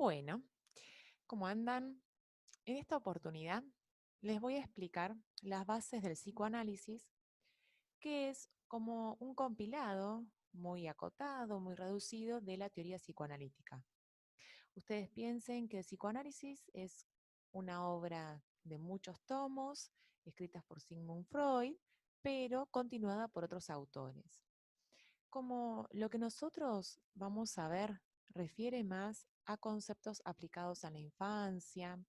Bueno, ¿cómo andan? En esta oportunidad les voy a explicar las bases del psicoanálisis, que es como un compilado muy acotado, muy reducido de la teoría psicoanalítica. Ustedes piensen que el psicoanálisis es una obra de muchos tomos, escritas por Sigmund Freud, pero continuada por otros autores. Como lo que nosotros vamos a ver refiere más a conceptos aplicados a la infancia,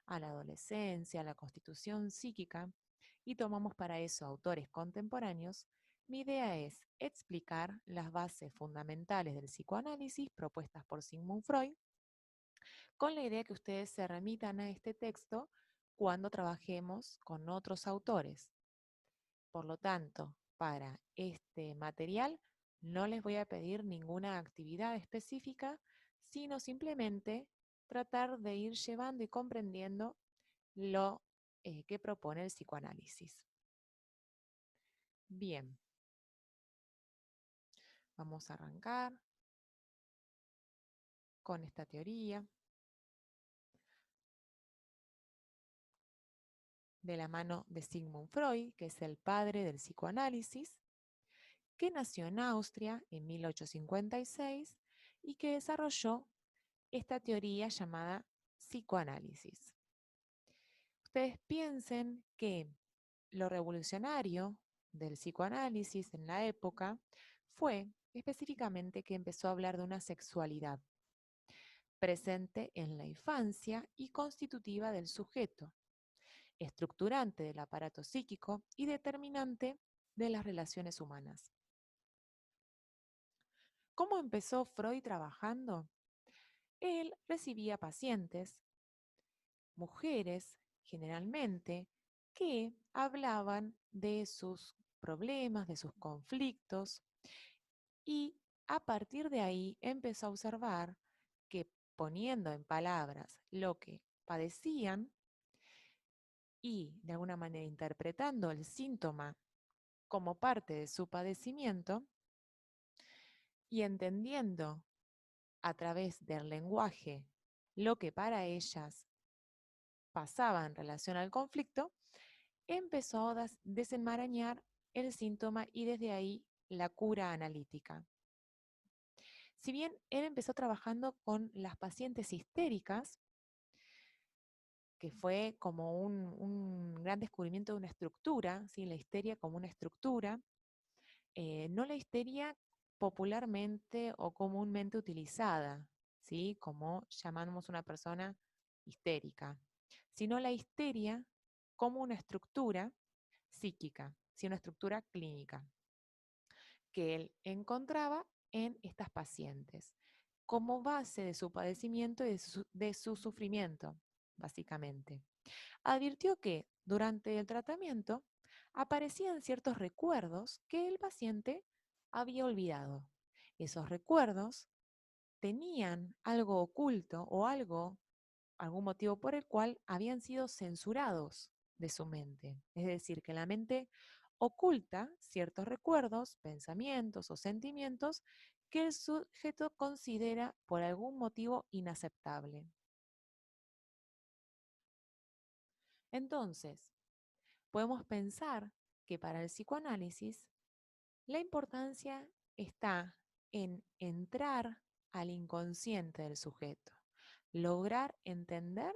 a la adolescencia, a la constitución psíquica, y tomamos para eso autores contemporáneos, mi idea es explicar las bases fundamentales del psicoanálisis propuestas por Sigmund Freud, con la idea que ustedes se remitan a este texto cuando trabajemos con otros autores. Por lo tanto, para este material no les voy a pedir ninguna actividad específica, sino simplemente tratar de ir llevando y comprendiendo lo que propone el psicoanálisis. Bien, vamos a arrancar con esta teoría de la mano de Sigmund Freud, que es el padre del psicoanálisis, que nació en Austria en 1856 y que desarrolló esta teoría llamada psicoanálisis. Ustedes piensen que lo revolucionario del psicoanálisis en la época fue específicamente que empezó a hablar de una sexualidad presente en la infancia y constitutiva del sujeto, estructurante del aparato psíquico y determinante de las relaciones humanas. ¿Cómo empezó Freud trabajando? Él recibía pacientes, mujeres generalmente, que hablaban de sus problemas, de sus conflictos, y a partir de ahí empezó a observar que poniendo en palabras lo que padecían y de alguna manera interpretando el síntoma como parte de su padecimiento y entendiendo a través del lenguaje lo que para ellas pasaba en relación al conflicto, empezó a desenmarañar el síntoma y desde ahí la cura analítica. Si bien él empezó trabajando con las pacientes histéricas, que fue como un gran descubrimiento de una estructura, ¿sí? La histeria como una estructura, no la histeria popularmente o comúnmente utilizada, ¿sí? Como llamamos una persona histérica, sino la histeria como una estructura psíquica, ¿sí? Una estructura clínica que él encontraba en estas pacientes como base de su padecimiento y de su sufrimiento, básicamente. Advirtió que durante el tratamiento aparecían ciertos recuerdos que el paciente había olvidado. Esos recuerdos tenían algo oculto o algún motivo por el cual habían sido censurados de su mente. Es decir, que la mente oculta ciertos recuerdos, pensamientos o sentimientos que el sujeto considera por algún motivo inaceptable. Entonces, podemos pensar que para el psicoanálisis la importancia está en entrar al inconsciente del sujeto, lograr entender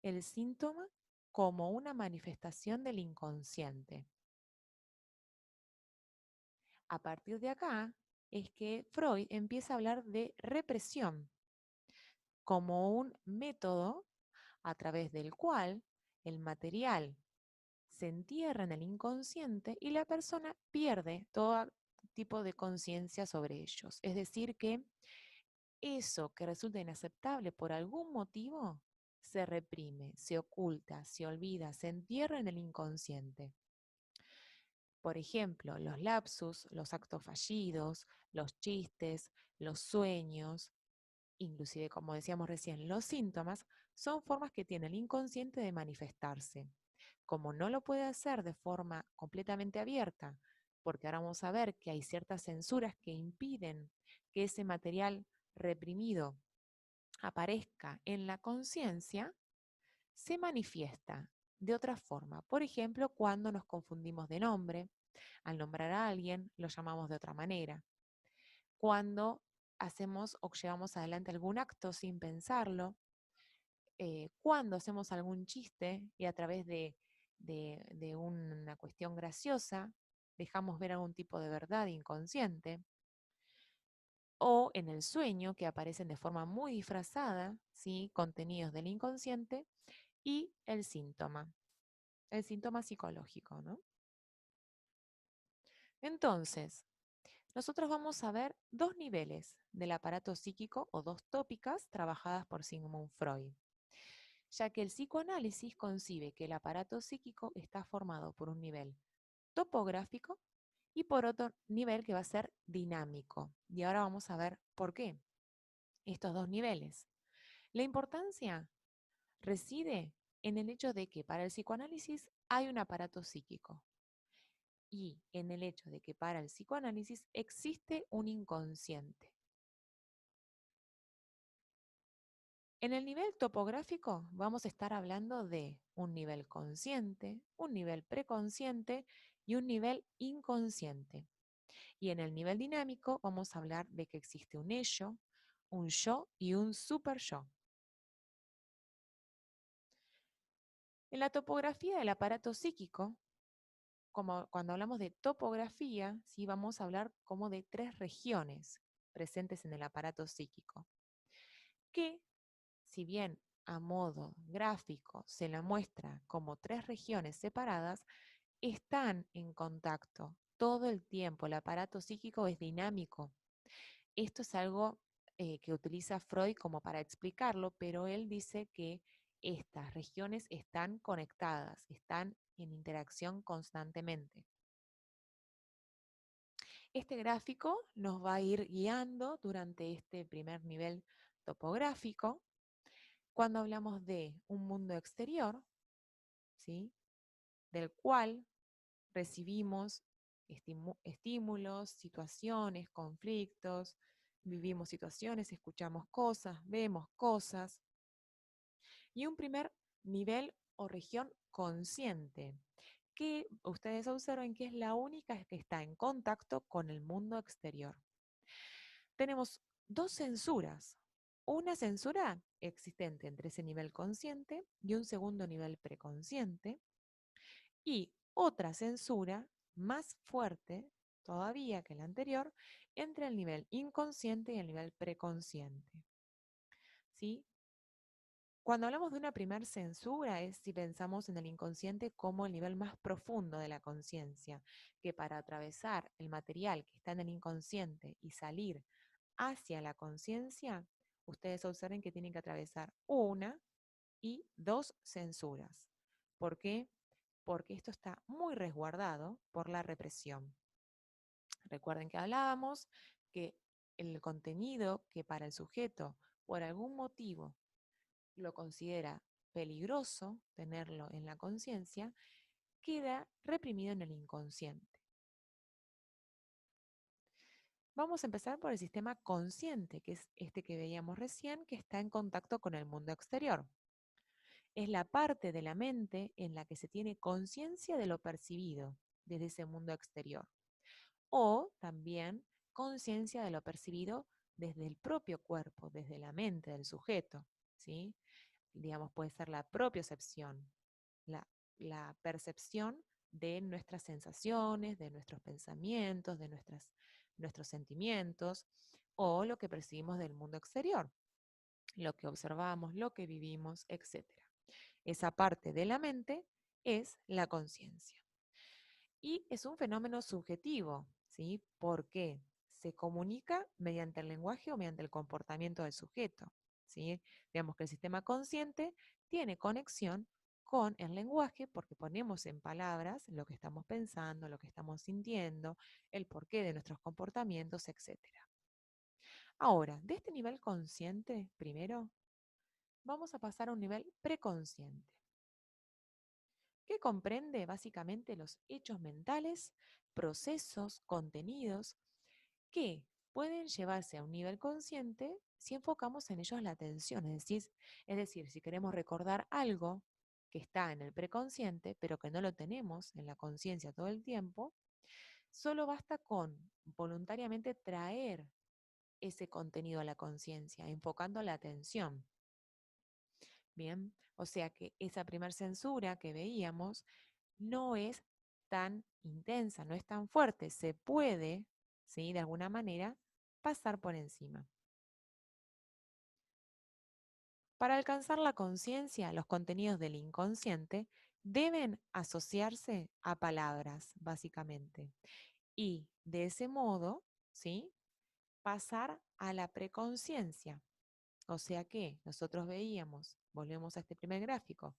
el síntoma como una manifestación del inconsciente. A partir de acá es que Freud empieza a hablar de represión como un método a través del cual el material se entierra en el inconsciente y la persona pierde todo tipo de conciencia sobre ellos. Es decir, que eso que resulta inaceptable por algún motivo se reprime, se oculta, se olvida, se entierra en el inconsciente. Por ejemplo, los lapsus, los actos fallidos, los chistes, los sueños, inclusive como decíamos recién, los síntomas, son formas que tiene el inconsciente de manifestarse. Como no lo puede hacer de forma completamente abierta, porque ahora vamos a ver que hay ciertas censuras que impiden que ese material reprimido aparezca en la conciencia, se manifiesta de otra forma. Por ejemplo, cuando nos confundimos de nombre, al nombrar a alguien lo llamamos de otra manera. Cuando hacemos o llevamos adelante algún acto sin pensarlo, cuando hacemos algún chiste y a través de una cuestión graciosa dejamos ver algún tipo de verdad inconsciente, o en el sueño que aparecen de forma muy disfrazada, ¿sí? Contenidos del inconsciente y el síntoma psicológico, ¿no? Entonces, nosotros vamos a ver dos niveles del aparato psíquico o dos tópicas trabajadas por Sigmund Freud, ya que el psicoanálisis concibe que el aparato psíquico está formado por un nivel topográfico y por otro nivel que va a ser dinámico. Y ahora vamos a ver por qué estos dos niveles. La importancia reside en el hecho de que para el psicoanálisis hay un aparato psíquico y en el hecho de que para el psicoanálisis existe un inconsciente. En el nivel topográfico vamos a estar hablando de un nivel consciente, un nivel preconsciente y un nivel inconsciente. Y en el nivel dinámico vamos a hablar de que existe un ello, un yo y un super yo. En la topografía del aparato psíquico, como cuando hablamos de topografía, sí vamos a hablar como de tres regiones presentes en el aparato psíquico, que si bien a modo gráfico se la muestra como tres regiones separadas, están en contacto todo el tiempo. El aparato psíquico es dinámico. Esto es algo que utiliza Freud como para explicarlo, pero él dice que estas regiones están conectadas, están en interacción constantemente. Este gráfico nos va a ir guiando durante este primer nivel topográfico. Cuando hablamos de un mundo exterior, ¿sí? Del cual recibimos estímulos, situaciones, conflictos, vivimos situaciones, escuchamos cosas, vemos cosas. Y un primer nivel o región consciente, que ustedes observen que es la única que está en contacto con el mundo exterior. Tenemos dos censuras. Una censura existente entre ese nivel consciente y un segundo nivel preconsciente, y otra censura más fuerte todavía que la anterior entre el nivel inconsciente y el nivel preconsciente. ¿Sí? Cuando hablamos de una primer censura es si pensamos en el inconsciente como el nivel más profundo de la conciencia, que para atravesar el material que está en el inconsciente y salir hacia la conciencia, ustedes observen que tienen que atravesar una y dos censuras. ¿Por qué? Porque esto está muy resguardado por la represión. Recuerden que hablábamos que el contenido que para el sujeto por algún motivo lo considera peligroso tenerlo en la conciencia, queda reprimido en el inconsciente. Vamos a empezar por el sistema consciente, que es este que veíamos recién, que está en contacto con el mundo exterior. Es la parte de la mente en la que se tiene conciencia de lo percibido desde ese mundo exterior. O también conciencia de lo percibido desde el propio cuerpo, desde la mente del sujeto, ¿sí? Digamos, puede ser la propiocepción, la, la percepción de nuestras sensaciones, de nuestros pensamientos, de nuestros sentimientos, o lo que percibimos del mundo exterior, lo que observamos, lo que vivimos, etc. Esa parte de la mente es la conciencia. Y es un fenómeno subjetivo, ¿sí? Porque se comunica mediante el lenguaje o mediante el comportamiento del sujeto, ¿sí? Digamos que el sistema consciente tiene conexión con el lenguaje porque ponemos en palabras lo que estamos pensando, lo que estamos sintiendo, el porqué de nuestros comportamientos, etc. Ahora, de este nivel consciente, primero, vamos a pasar a un nivel preconsciente, que comprende básicamente los hechos mentales, procesos, contenidos que pueden llevarse a un nivel consciente si enfocamos en ellos la atención. Es decir, si queremos recordar algo que está en el preconsciente, pero que no lo tenemos en la conciencia todo el tiempo, solo basta con voluntariamente traer ese contenido a la conciencia, enfocando la atención. Bien, o sea que esa primer censura que veíamos no es tan intensa, no es tan fuerte, se puede, ¿sí?, de alguna manera, pasar por encima. Para alcanzar la conciencia, los contenidos del inconsciente deben asociarse a palabras, básicamente, y de ese modo, ¿sí?, pasar a la preconciencia. O sea que nosotros veíamos, volvemos a este primer gráfico,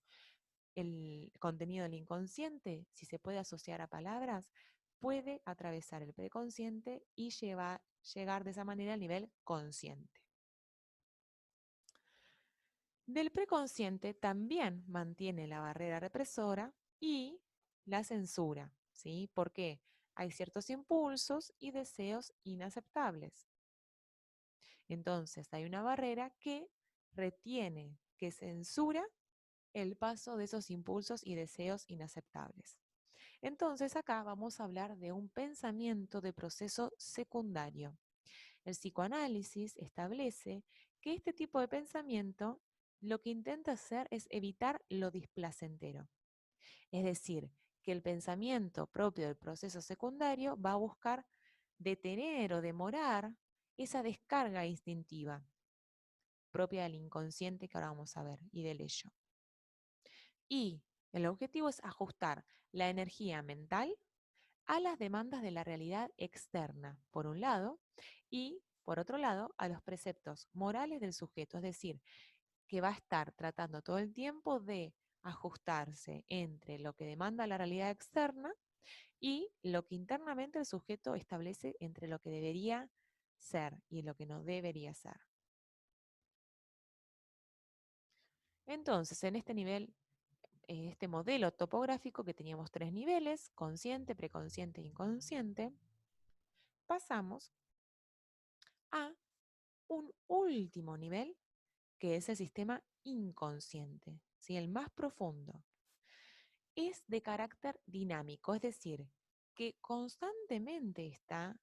el contenido del inconsciente, si se puede asociar a palabras, puede atravesar el preconsciente y llegar de esa manera al nivel consciente. Del preconsciente también mantiene la barrera represora y la censura, ¿sí? Porque hay ciertos impulsos y deseos inaceptables. Entonces hay una barrera que retiene, que censura el paso de esos impulsos y deseos inaceptables. Entonces acá vamos a hablar de un pensamiento de proceso secundario. El psicoanálisis establece que este tipo de pensamiento lo que intenta hacer es evitar lo displacentero. Es decir, que el pensamiento propio del proceso secundario va a buscar detener o demorar esa descarga instintiva propia del inconsciente que ahora vamos a ver y del ello. Y el objetivo es ajustar la energía mental a las demandas de la realidad externa, por un lado, y por otro lado, a los preceptos morales del sujeto, es decir, que va a estar tratando todo el tiempo de ajustarse entre lo que demanda la realidad externa y lo que internamente el sujeto establece entre lo que debería ser y lo que no debería ser. Entonces, en este nivel, este modelo topográfico que teníamos 3 niveles, consciente, preconsciente e inconsciente, pasamos a un último nivel que es el sistema inconsciente, ¿sí?, el más profundo. Es de carácter dinámico, es decir, que constantemente está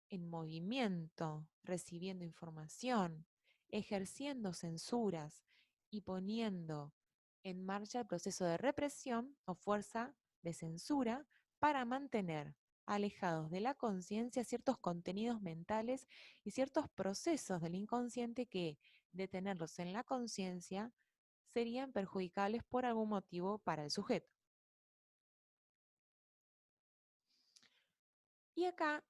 en movimiento, recibiendo información, ejerciendo censuras y poniendo en marcha el proceso de represión o fuerza de censura para mantener alejados de la conciencia ciertos contenidos mentales y ciertos procesos del inconsciente que, de tenerlos en la conciencia, serían perjudicables por algún motivo para el sujeto. Y acá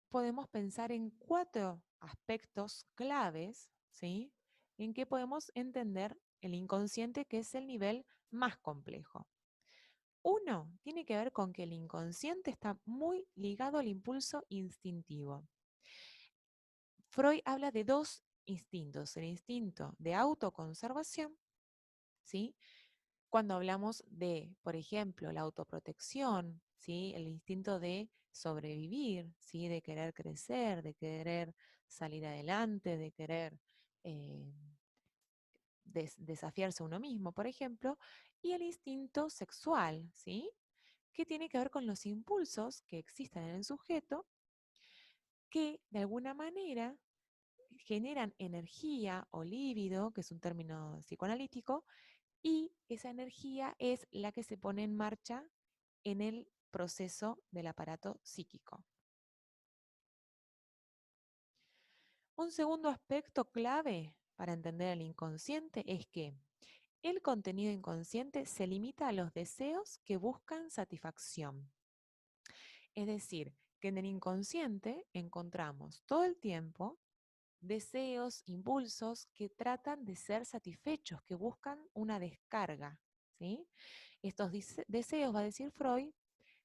podemos pensar en 4 aspectos claves, ¿sí?, en que podemos entender el inconsciente, que es el nivel más complejo. Uno tiene que ver con que el inconsciente está muy ligado al impulso instintivo. Freud habla de 2 instintos, el instinto de autoconservación, ¿sí?, cuando hablamos de, por ejemplo, la autoprotección, ¿sí?, el instinto de sobrevivir, ¿sí?, de querer crecer, de querer salir adelante, de querer eh, desafiarse a uno mismo, por ejemplo, y el instinto sexual, ¿sí?, que tiene que ver con los impulsos que existen en el sujeto que de alguna manera generan energía o líbido, que es un término psicoanalítico, y esa energía es la que se pone en marcha en el proceso del aparato psíquico. Un segundo aspecto clave para entender el inconsciente es que el contenido inconsciente se limita a los deseos que buscan satisfacción. Es decir, que en el inconsciente encontramos todo el tiempo deseos, impulsos que tratan de ser satisfechos, que buscan una descarga, ¿sí? Estos deseos, va a decir Freud,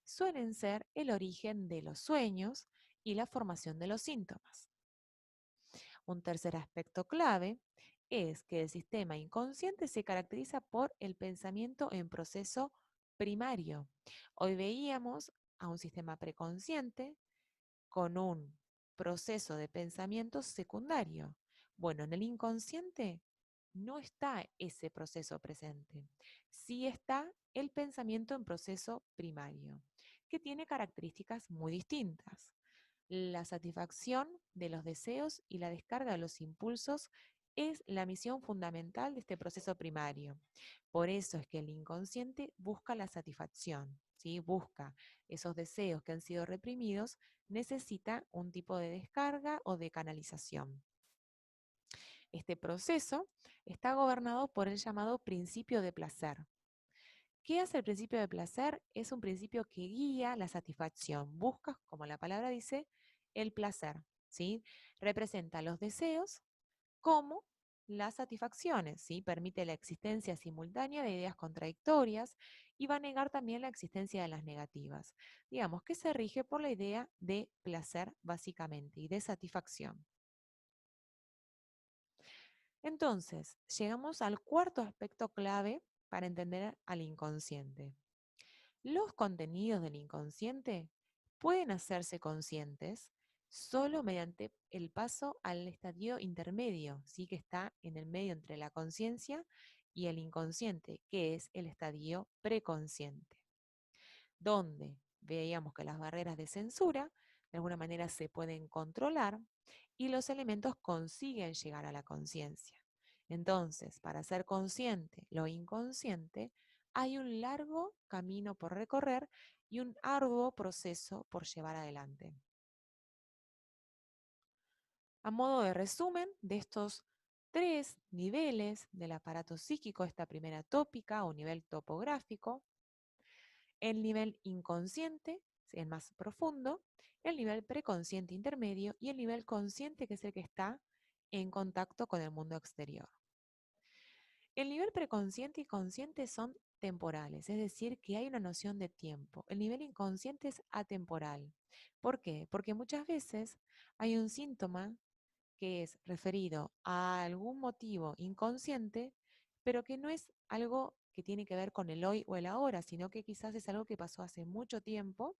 suelen ser el origen de los sueños y la formación de los síntomas. Un tercer aspecto clave es que el sistema inconsciente se caracteriza por el pensamiento en proceso primario. Hoy veíamos a un sistema preconsciente con un proceso de pensamiento secundario. Bueno, en el inconsciente no está ese proceso presente. Sí está el pensamiento en proceso primario, que tiene características muy distintas. La satisfacción de los deseos y la descarga de los impulsos es la misión fundamental de este proceso primario. Por eso es que el inconsciente busca la satisfacción, ¿sí? Busca esos deseos que han sido reprimidos, necesita un tipo de descarga o de canalización. Este proceso está gobernado por el llamado principio de placer. ¿Qué hace el principio de placer? Es un principio que guía la satisfacción. Busca, como la palabra dice, el placer, ¿sí? Representa los deseos como las satisfacciones, ¿sí? Permite la existencia simultánea de ideas contradictorias y va a negar también la existencia de las negativas. Digamos que se rige por la idea de placer básicamente y de satisfacción. Entonces, llegamos al cuarto aspecto clave para entender al inconsciente. Los contenidos del inconsciente pueden hacerse conscientes solo mediante el paso al estadio intermedio, ¿sí? Que está en el medio entre la conciencia y el inconsciente, que es el estadio preconsciente, donde veíamos que las barreras de censura de alguna manera se pueden controlar y los elementos consiguen llegar a la conciencia. Entonces, para ser consciente lo inconsciente, hay un largo camino por recorrer y un arduo proceso por llevar adelante. A modo de resumen de estos tres niveles del aparato psíquico, esta primera tópica o nivel topográfico, el nivel inconsciente, el más profundo, el nivel preconsciente intermedio y el nivel consciente, que es el que está en contacto con el mundo exterior. El nivel preconsciente y consciente son temporales, es decir, que hay una noción de tiempo. El nivel inconsciente es atemporal. ¿Por qué? Porque muchas veces hay un síntoma que es referido a algún motivo inconsciente, pero que no es algo que tiene que ver con el hoy o el ahora, sino que quizás es algo que pasó hace mucho tiempo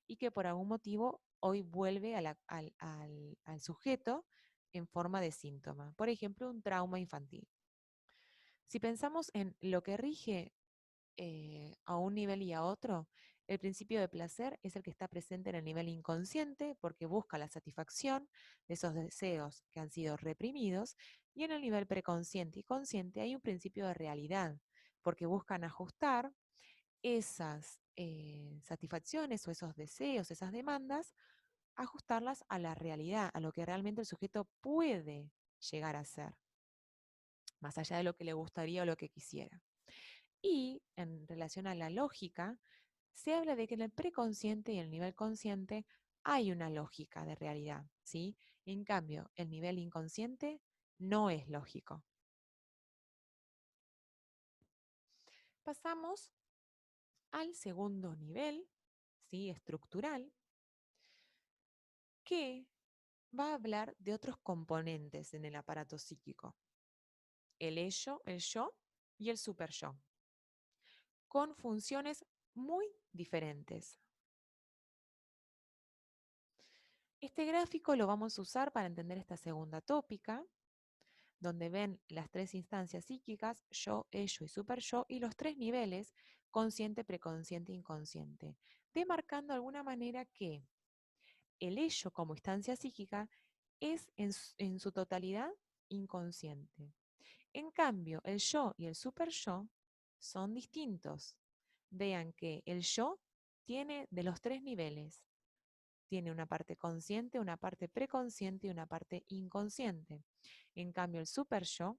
y que por algún motivo hoy vuelve al sujeto en forma de síntoma. Por ejemplo, un trauma infantil. Si pensamos en lo que rige a un nivel y a otro, el principio de placer es el que está presente en el nivel inconsciente porque busca la satisfacción de esos deseos que han sido reprimidos, y en el nivel preconsciente y consciente hay un principio de realidad porque buscan ajustar esas satisfacciones o esos deseos, esas demandas, ajustarlas a la realidad, a lo que realmente el sujeto puede llegar a ser, más allá de lo que le gustaría o lo que quisiera. Y en relación a la lógica, se habla de que en el preconsciente y el nivel consciente hay una lógica de realidad, ¿sí? En cambio, el nivel inconsciente no es lógico. Pasamos al segundo nivel, ¿sí? Estructural, que va a hablar de otros componentes en el aparato psíquico: el ello, el yo y el superyo, con funciones muy diferentes. Este gráfico lo vamos a usar para entender esta segunda tópica, donde ven las tres instancias psíquicas, yo, ello y superyo, y los tres niveles, consciente, preconsciente e inconsciente, demarcando de alguna manera que el ello como instancia psíquica es en su totalidad inconsciente. En cambio, el yo y el superyo son distintos. Vean que el yo tiene de los tres niveles. Tiene una parte consciente, una parte preconsciente y una parte inconsciente. En cambio, el superyo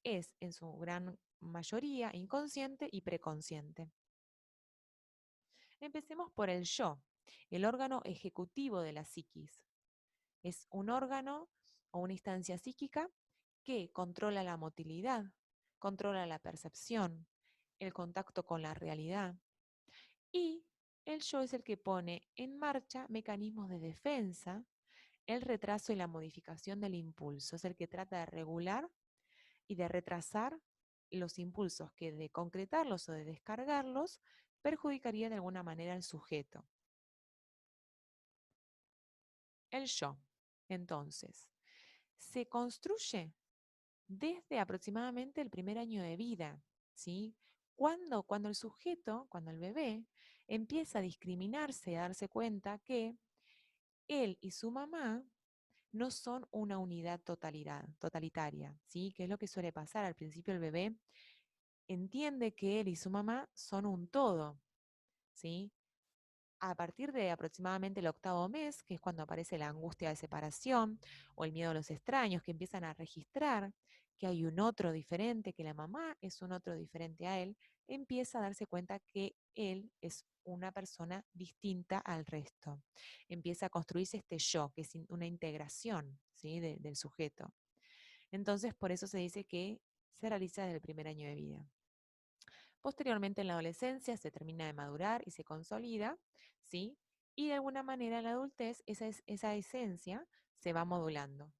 es en su gran mayoría inconsciente y preconsciente. Empecemos por el yo, el órgano ejecutivo de la psiquis. Es un órgano o una instancia psíquica que controla la motilidad, controla la percepción, el contacto con la realidad, y el yo es el que pone en marcha mecanismos de defensa, el retraso y la modificación del impulso. Es el que trata de regular y de retrasar los impulsos que, de concretarlos o de descargarlos, perjudicaría de alguna manera al sujeto. El yo. Entonces, se construye desde aproximadamente el primer año de vida, ¿sí? Cuando el sujeto, cuando el bebé, empieza a discriminarse y a darse cuenta que él y su mamá no son una unidad totalitaria, ¿sí? Que es lo que suele pasar. Al principio el bebé entiende que él y su mamá son un todo, ¿sí? A partir de aproximadamente el octavo mes, que es cuando aparece la angustia de separación o el miedo a los extraños, que empiezan a registrar que hay un otro diferente, que la mamá es un otro diferente a él, empieza a darse cuenta que él es una persona distinta al resto. Empieza a construirse este yo, que es una integración, ¿sí? Del sujeto. Entonces, por eso se dice que se realiza desde el primer año de vida. Posteriormente, en la adolescencia, se termina de madurar y se consolida, ¿sí? Y de alguna manera en la adultez esa esencia se va modulando.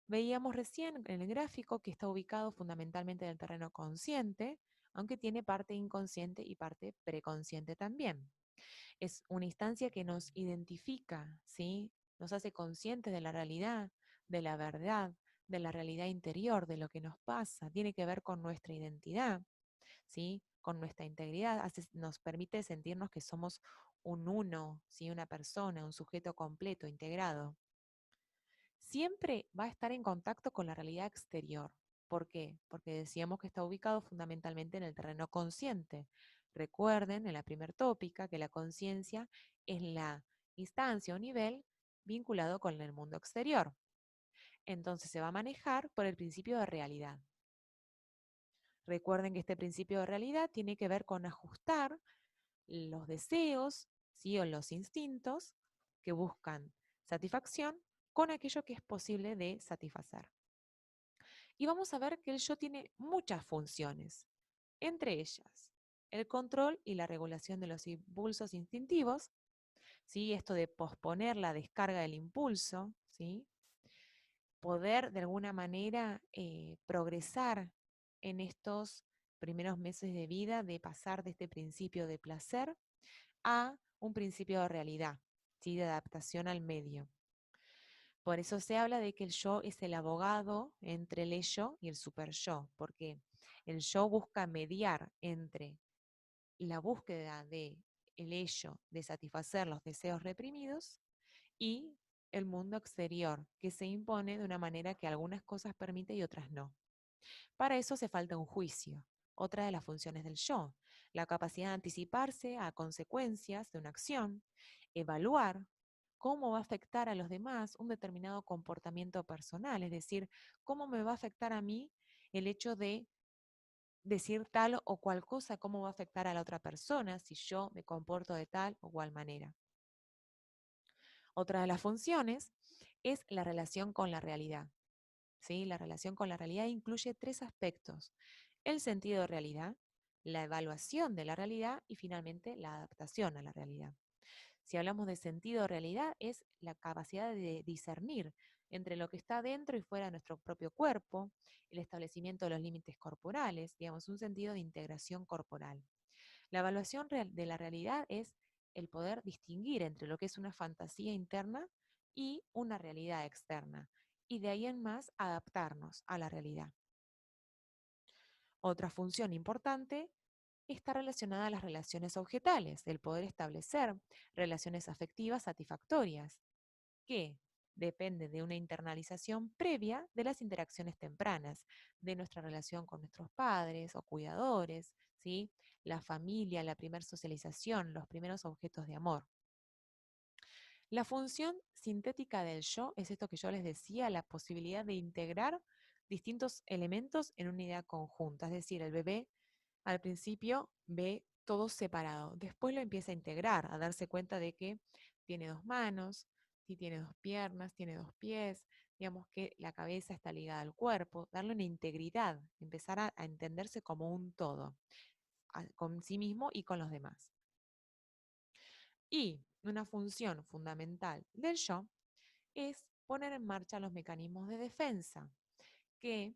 Veíamos recién en el gráfico que está ubicado fundamentalmente en el terreno consciente, aunque tiene parte inconsciente y parte preconsciente también. Es una instancia que nos identifica, ¿sí? Nos hace conscientes de la realidad, de la verdad, de la realidad interior, de lo que nos pasa. Tiene que ver con nuestra identidad, ¿sí? Con nuestra integridad, nos permite sentirnos que somos un uno, ¿sí? Una persona, un sujeto completo, integrado. Siempre va a estar en contacto con la realidad exterior. ¿Por qué? Porque decíamos que está ubicado fundamentalmente en el terreno consciente. Recuerden en la primer tópica que la conciencia es la instancia o nivel vinculado con el mundo exterior. Entonces se va a manejar por el principio de realidad. Recuerden que este principio de realidad tiene que ver con ajustar los deseos, ¿sí? O los instintos que buscan satisfacción con aquello que es posible de satisfacer. Y vamos a ver que el yo tiene muchas funciones, entre ellas el control y la regulación de los impulsos instintivos, ¿sí? Esto de posponer la descarga del impulso, ¿sí? Poder de alguna manera progresar en estos primeros meses de vida, de pasar de este principio de placer a un principio de realidad, ¿sí? De adaptación al medio. Por eso se habla de que el yo es el abogado entre el ello y el super yo, porque el yo busca mediar entre la búsqueda de el ello de satisfacer los deseos reprimidos y el mundo exterior, que se impone de una manera que algunas cosas permite y otras no. Para eso hace falta un juicio, otra de las funciones del yo, la capacidad de anticiparse a consecuencias de una acción, evaluar cómo va a afectar a los demás un determinado comportamiento personal, es decir, cómo me va a afectar a mí el hecho de decir tal o cual cosa, cómo va a afectar a la otra persona si yo me comporto de tal o cual manera. Otra de las funciones es la relación con la realidad. ¿Sí? La relación con la realidad incluye tres aspectos: el sentido de realidad, la evaluación de la realidad y finalmente la adaptación a la realidad. Si hablamos de sentido de realidad, es la capacidad de discernir entre lo que está dentro y fuera de nuestro propio cuerpo, el establecimiento de los límites corporales, digamos, un sentido de integración corporal. La evaluación de la realidad es el poder distinguir entre lo que es una fantasía interna y una realidad externa, y de ahí en más adaptarnos a la realidad. Otra función importante está relacionada a las relaciones objetales, el poder establecer relaciones afectivas satisfactorias, que depende de una internalización previa de las interacciones tempranas, de nuestra relación con nuestros padres o cuidadores, ¿sí? La familia, la primera socialización, los primeros objetos de amor. La función sintética del yo es esto que yo les decía, la posibilidad de integrar distintos elementos en una idea conjunta, es decir, el bebé al principio ve todo separado, después lo empieza a integrar, a darse cuenta de que tiene dos manos, si tiene dos piernas, tiene dos pies, digamos que la cabeza está ligada al cuerpo, darle una integridad, empezar a entenderse como un todo, con sí mismo y con los demás. Y una función fundamental del yo es poner en marcha los mecanismos de defensa, que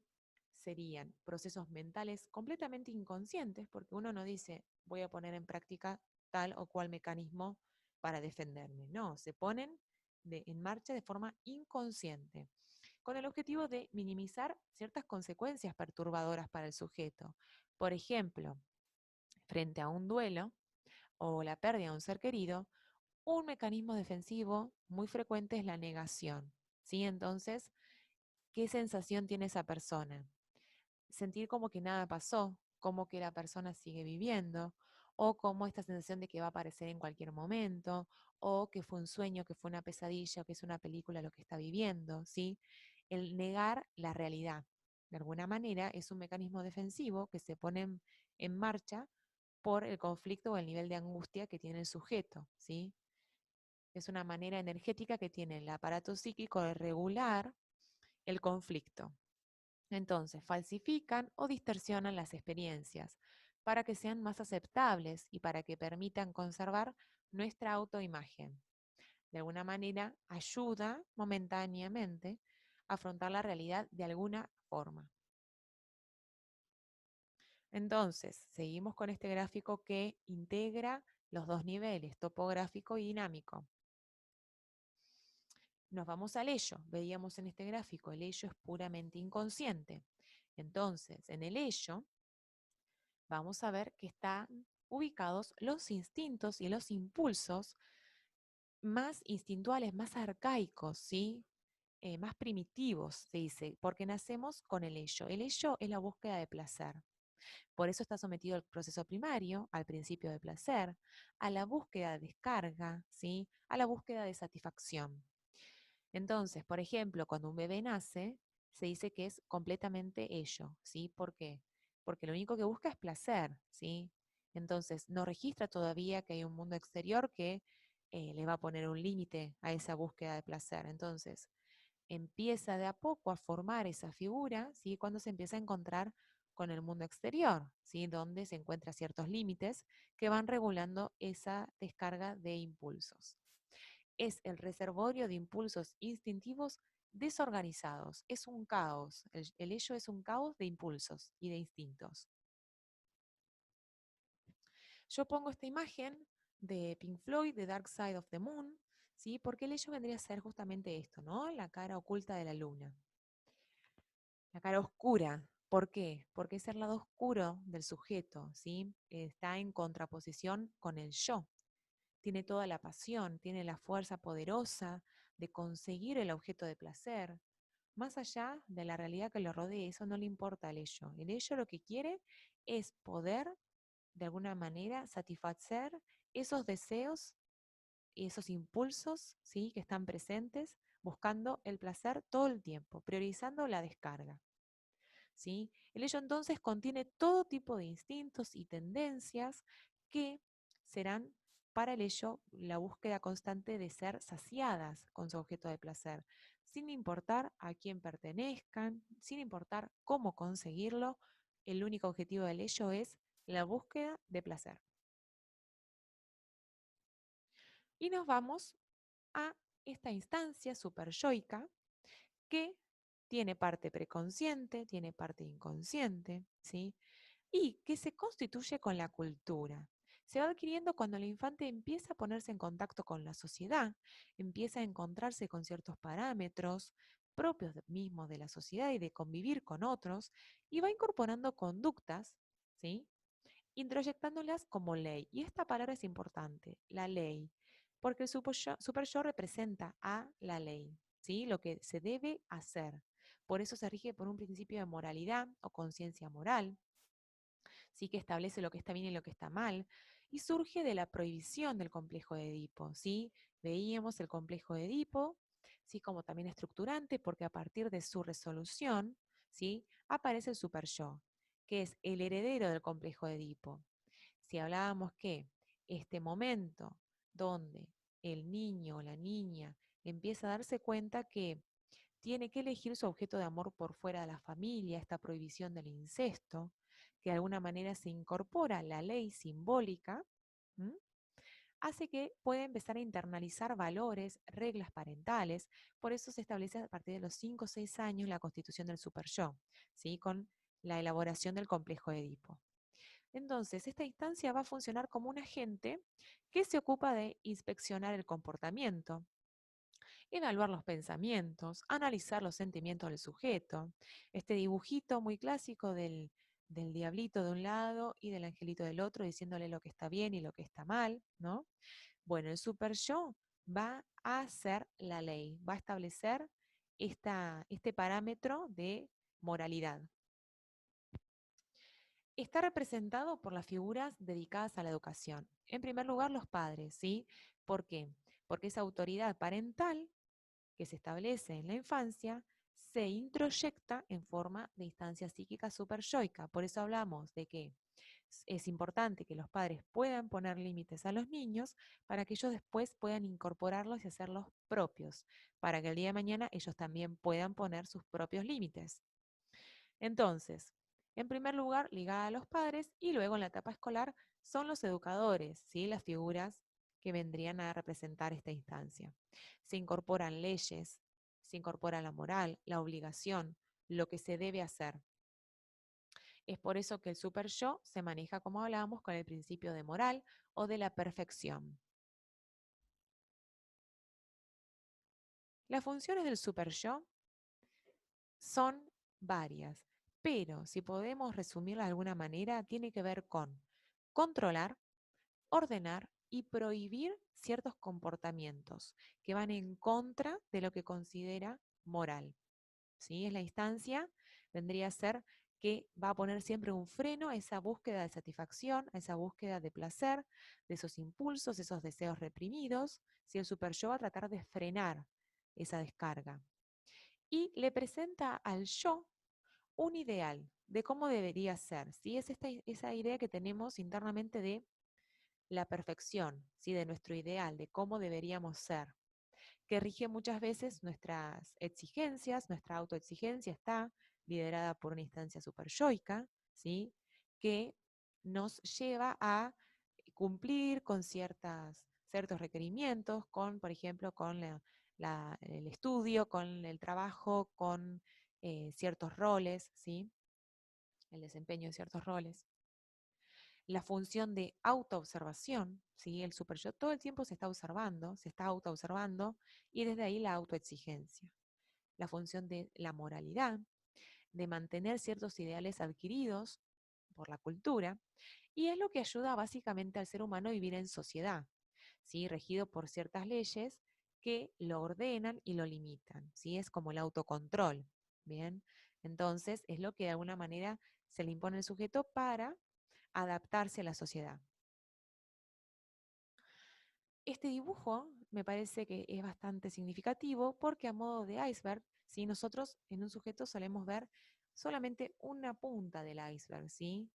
serían procesos mentales completamente inconscientes, porque uno no dice voy a poner en práctica tal o cual mecanismo para defenderme. No, se ponen en marcha de forma inconsciente, con el objetivo de minimizar ciertas consecuencias perturbadoras para el sujeto. Por ejemplo, frente a un duelo o la pérdida de un ser querido, un mecanismo defensivo muy frecuente es la negación. ¿Sí? Entonces, ¿qué sensación tiene esa persona? Sentir como que nada pasó, como que la persona sigue viviendo, o como esta sensación de que va a aparecer en cualquier momento, o que fue un sueño, que fue una pesadilla, o que es una película lo que está viviendo, ¿sí? El negar la realidad, de alguna manera, es un mecanismo defensivo que se pone en marcha por el conflicto o el nivel de angustia que tiene el sujeto, ¿sí? Es una manera energética que tiene el aparato psíquico de regular el conflicto. Entonces, falsifican o distorsionan las experiencias para que sean más aceptables y para que permitan conservar nuestra autoimagen. De alguna manera, ayuda momentáneamente a afrontar la realidad de alguna forma. Entonces, seguimos con este gráfico que integra los dos niveles, topográfico y dinámico. Nos vamos al ello. Veíamos en este gráfico, el ello es puramente inconsciente. Entonces, en el ello, vamos a ver que están ubicados los instintos y los impulsos más instintuales, más arcaicos, ¿sí? Más primitivos, se dice, porque nacemos con el ello. El ello es la búsqueda de placer. Por eso está sometido al proceso primario, al principio de placer, a la búsqueda de descarga, ¿sí? A la búsqueda de satisfacción. Entonces, por ejemplo, cuando un bebé nace, se dice que es completamente ello, ¿sí? ¿Por qué? Porque lo único que busca es placer, ¿sí? Entonces, no registra todavía que hay un mundo exterior que le va a poner un límite a esa búsqueda de placer. Entonces, empieza de a poco a formar esa figura, ¿sí? Cuando se empieza a encontrar con el mundo exterior, ¿sí? Donde se encuentran ciertos límites que van regulando esa descarga de impulsos. Es el reservorio de impulsos instintivos desorganizados. Es un caos. El ello es un caos de impulsos y de instintos. Yo pongo esta imagen de Pink Floyd, The Dark Side of the Moon, ¿sí? Porque el ello vendría a ser justamente esto, ¿no? La cara oculta de la luna. La cara oscura. ¿Por qué? Porque es el lado oscuro del sujeto, ¿sí? Está en contraposición con el yo. Tiene toda la pasión, tiene la fuerza poderosa de conseguir el objeto de placer. Más allá de la realidad que lo rodee, eso no le importa al ello. El ello lo que quiere es poder, de alguna manera, satisfacer esos deseos y esos impulsos, ¿sí? Que están presentes, buscando el placer todo el tiempo, priorizando la descarga. ¿Sí? El ello entonces contiene todo tipo de instintos y tendencias que serán para el ello la búsqueda constante de ser saciadas con su objeto de placer, sin importar a quién pertenezcan, sin importar cómo conseguirlo, el único objetivo del ello es la búsqueda de placer. Y nos vamos a esta instancia superyoica que tiene parte preconsciente, tiene parte inconsciente, ¿sí? Y que se constituye con la cultura. Se va adquiriendo cuando el infante empieza a ponerse en contacto con la sociedad, empieza a encontrarse con ciertos parámetros propios mismos de la sociedad y de convivir con otros, y va incorporando conductas, ¿sí? Introyectándolas como ley. Y esta palabra es importante, la ley, porque el super yo representa a la ley, ¿sí? Lo que se debe hacer. Por eso se rige por un principio de moralidad o conciencia moral, ¿sí? Que establece lo que está bien y lo que está mal, y surge de la prohibición del complejo de Edipo, ¿sí? Veíamos el complejo de Edipo, ¿sí? Como también estructurante, porque a partir de su resolución, ¿sí? Aparece el super yo, que es el heredero del complejo de Edipo. Si hablábamos que este momento donde el niño o la niña empieza a darse cuenta que tiene que elegir su objeto de amor por fuera de la familia, esta prohibición del incesto, que de alguna manera se incorpora a la ley simbólica, ¿m? Hace que pueda empezar a internalizar valores, reglas parentales. Por eso se establece a partir de los 5 o 6 años la constitución del superyo, ¿sí? Con la elaboración del complejo de Edipo. Entonces, esta instancia va a funcionar como un agente que se ocupa de inspeccionar el comportamiento, evaluar los pensamientos, analizar los sentimientos del sujeto. Este dibujito muy clásico del diablito de un lado y del angelito del otro, diciéndole lo que está bien y lo que está mal, ¿no? Bueno, el super yo va a hacer la ley, va a establecer este parámetro de moralidad. Está representado por las figuras dedicadas a la educación. En primer lugar, los padres, ¿sí? ¿Por qué? Porque esa autoridad parental que se establece en la infancia se introyecta en forma de instancia psíquica superyoica. Por eso hablamos de que es importante que los padres puedan poner límites a los niños para que ellos después puedan incorporarlos y hacerlos propios, para que el día de mañana ellos también puedan poner sus propios límites. Entonces, en primer lugar, ligada a los padres y luego en la etapa escolar son los educadores, ¿sí? Las figuras que vendrían a representar esta instancia. Se incorporan leyes, se incorpora la moral, la obligación, lo que se debe hacer. Es por eso que el super yo se maneja, como hablábamos, con el principio de moral o de la perfección. Las funciones del super yo son varias, pero si podemos resumirla de alguna manera, tiene que ver con controlar, ordenar y prohibir ciertos comportamientos que van en contra de lo que considera moral. ¿Sí? Es la instancia, vendría a ser que va a poner siempre un freno a esa búsqueda de satisfacción, a esa búsqueda de placer, de esos impulsos, esos deseos reprimidos. Si el super yo va a tratar de frenar esa descarga. Y le presenta al yo un ideal de cómo debería ser. ¿Sí? Es esa idea que tenemos internamente de la perfección, ¿sí? De nuestro ideal, de cómo deberíamos ser, que rige muchas veces nuestras exigencias. Nuestra autoexigencia está liderada por una instancia superyoica, ¿sí? Que nos lleva a cumplir con ciertos requerimientos, con, por ejemplo, con el estudio, con el trabajo, con ciertos roles, ¿sí? El desempeño de ciertos roles. La función de autoobservación, ¿sí? El super yo todo el tiempo se está observando, se está autoobservando, y desde ahí la autoexigencia. La función de la moralidad, de mantener ciertos ideales adquiridos por la cultura, y es lo que ayuda básicamente al ser humano a vivir en sociedad, ¿sí? Regido por ciertas leyes que lo ordenan y lo limitan, ¿sí? Es como el autocontrol, ¿bien? Entonces es lo que de alguna manera se le impone al sujeto para adaptarse a la sociedad. Este dibujo me parece que es bastante significativo porque a modo de iceberg, ¿sí? Nosotros en un sujeto solemos ver solamente una punta del iceberg, ¿sí?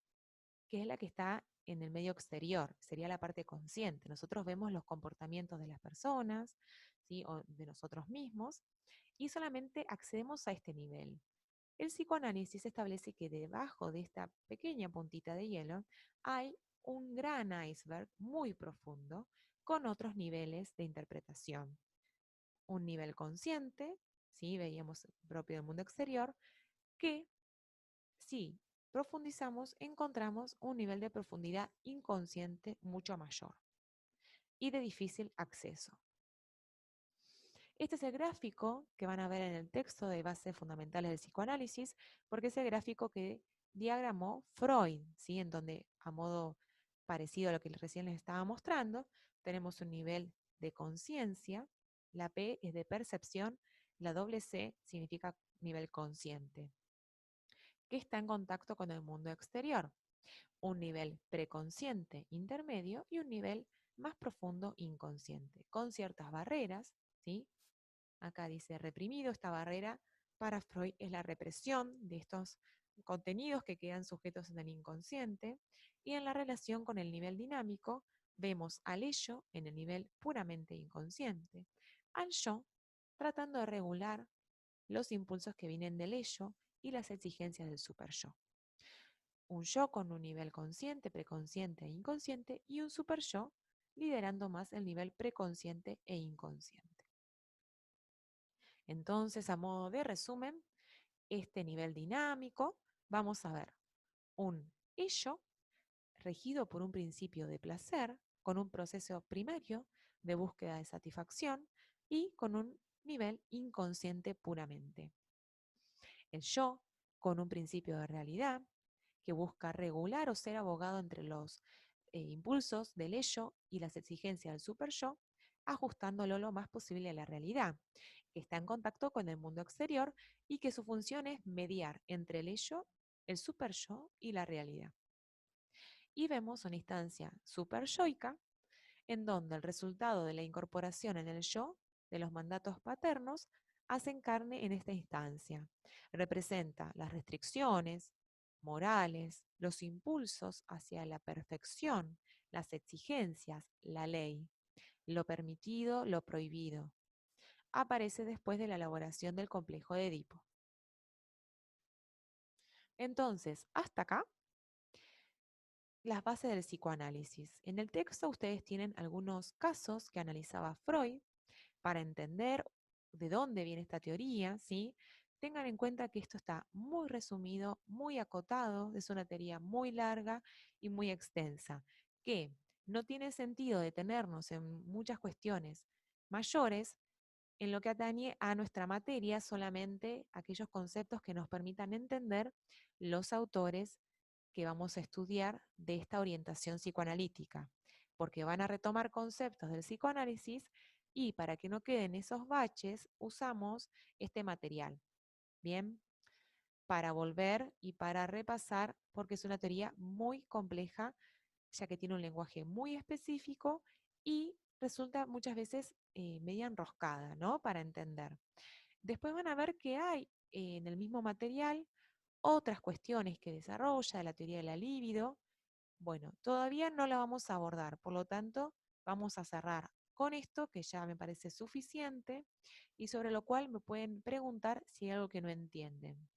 Que es la que está en el medio exterior, sería la parte consciente. Nosotros vemos los comportamientos de las personas, ¿sí? O de nosotros mismos, y solamente accedemos a este nivel. El psicoanálisis establece que debajo de esta pequeña puntita de hielo hay un gran iceberg muy profundo con otros niveles de interpretación. Un nivel consciente, ¿sí? Veíamos propio del mundo exterior, que si profundizamos encontramos un nivel de profundidad inconsciente mucho mayor y de difícil acceso. Este es el gráfico que van a ver en el texto de bases fundamentales del psicoanálisis, porque es el gráfico que diagramó Freud, ¿sí? En donde, a modo parecido a lo que recién les estaba mostrando, tenemos un nivel de conciencia, la P es de percepción, la doble C significa nivel consciente, que está en contacto con el mundo exterior. Un nivel preconsciente intermedio y un nivel más profundo inconsciente, con ciertas barreras, ¿sí? Acá dice reprimido, esta barrera para Freud es la represión de estos contenidos que quedan sujetos en el inconsciente, y en la relación con el nivel dinámico vemos al ello en el nivel puramente inconsciente, al yo tratando de regular los impulsos que vienen del ello y las exigencias del super yo. Un yo con un nivel consciente, preconsciente e inconsciente, y un super yo liderando más el nivel preconsciente e inconsciente. Entonces, a modo de resumen, este nivel dinámico, vamos a ver un ello regido por un principio de placer, con un proceso primario de búsqueda de satisfacción y con un nivel inconsciente puramente. El yo, con un principio de realidad, que busca regular o ser abogado entre los impulsos del ello y las exigencias del super yo, ajustándolo lo más posible a la realidad, que está en contacto con el mundo exterior y que su función es mediar entre el ello, el super yo y la realidad. Y vemos una instancia super yoica en donde el resultado de la incorporación en el yo de los mandatos paternos hacen carne en esta instancia. Representa las restricciones morales, los impulsos hacia la perfección, las exigencias, la ley, lo permitido, lo prohibido. Aparece después de la elaboración del complejo de Edipo. Entonces, hasta acá, las bases del psicoanálisis. En el texto ustedes tienen algunos casos que analizaba Freud para entender de dónde viene esta teoría, ¿sí? Tengan en cuenta que esto está muy resumido, muy acotado, es una teoría muy larga y muy extensa, que no tiene sentido detenernos en muchas cuestiones mayores en lo que atañe a nuestra materia, solamente aquellos conceptos que nos permitan entender los autores que vamos a estudiar de esta orientación psicoanalítica, porque van a retomar conceptos del psicoanálisis y para que no queden esos baches, usamos este material, ¿bien? Para volver y para repasar, porque es una teoría muy compleja, ya que tiene un lenguaje muy específico y resulta muchas veces media enroscada, ¿no? Para entender. Después van a ver que hay en el mismo material otras cuestiones que desarrolla la teoría de la libido. Bueno, todavía no la vamos a abordar, por lo tanto, vamos a cerrar con esto, que ya me parece suficiente, y sobre lo cual me pueden preguntar si hay algo que no entienden.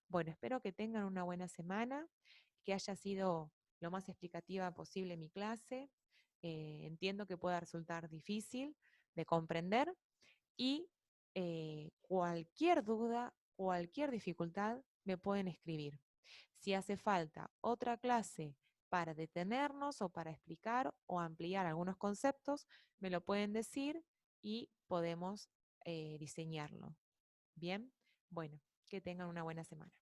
Bueno, espero que tengan una buena semana, que haya sido lo más explicativa posible mi clase. Entiendo que pueda resultar difícil de comprender y cualquier duda, cualquier dificultad me pueden escribir. Si hace falta otra clase para detenernos o para explicar o ampliar algunos conceptos, me lo pueden decir y podemos diseñarlo. Bien, bueno, que tengan una buena semana.